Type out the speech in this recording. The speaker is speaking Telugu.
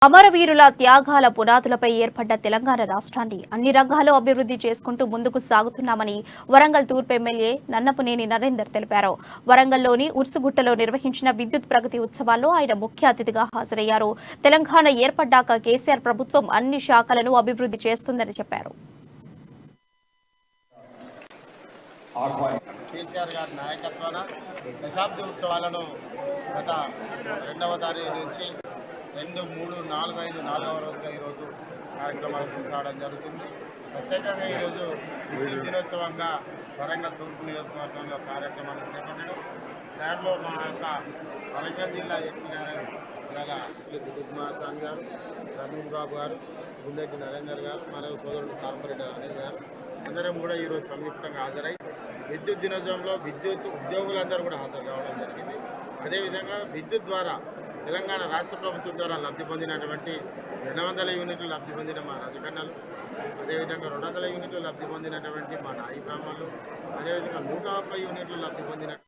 అమరవీరుల త్యాగాల పునాదులపై ఏర్పడ్డ తెలంగాణ రాష్ట్రాన్ని అన్ని రంగాల్లో అభివృద్ధి చేసుకుంటూ ముందుకు సాగుతున్నామని వరంగల్ తూర్పు ఎమ్మెల్యే నన్నపనేని నరేందర్ తెలిపారు. వరంగల్లోని ఉర్సుగుట్టలో నిర్వహించిన విద్యుత్ ప్రగతి ఉత్సవాల్లో ఆయన ముఖ్య అతిథిగా హాజరయ్యారు. తెలంగాణ ఏర్పడ్డాక కేసీఆర్ ప్రభుత్వం అన్ని శాఖలను అభివృద్ధి చేస్తుందని చెప్పారు. కేసీఆర్ గారి నాయకత్వాన దశాబ్ది ఉత్సవాలను గత 2వ తారీఖు నుంచి 2, 3, 4, 5 4వ రోజుగా ఈరోజు కార్యక్రమాలు చూసాడడం జరుగుతుంది. ప్రత్యేకంగా ఈరోజు విద్యుత్ దినోత్సవంగా వరంగల్ తూర్పు నియోజకవర్గంలో కార్యక్రమాలు చేపట్టడం, దాంట్లో మా యొక్క వరంగల్ జిల్లా ఎస్సీ గారు ఇవాళ దుగ్గుమాస్వామి గారు, రమేష్ బాబు గారు, గుండెట్టి నరేందర్ గారు, మరియు సోదరుడు కార్పొరేటర్ అనిల్ గారు అందరం కూడా ఈరోజు సంయుక్తంగా హాజరై విద్యుత్ దినోత్సవంలో విద్యుత్ ఉద్యోగులందరూ కూడా హాజరు కావడం జరిగింది. అదేవిధంగా విద్యుత్ ద్వారా తెలంగాణ రాష్ట్ర ప్రభుత్వం ద్వారా లబ్ధి పొందినటువంటి 200 యూనిట్లు లబ్ధి పొందిన మా రజకన్నలు, అదేవిధంగా 200 యూనిట్లు లబ్ధి పొందినటువంటి మా నాయి బ్రాహ్మణులు, అదేవిధంగా 130 యూనిట్లు లబ్ధి పొందిన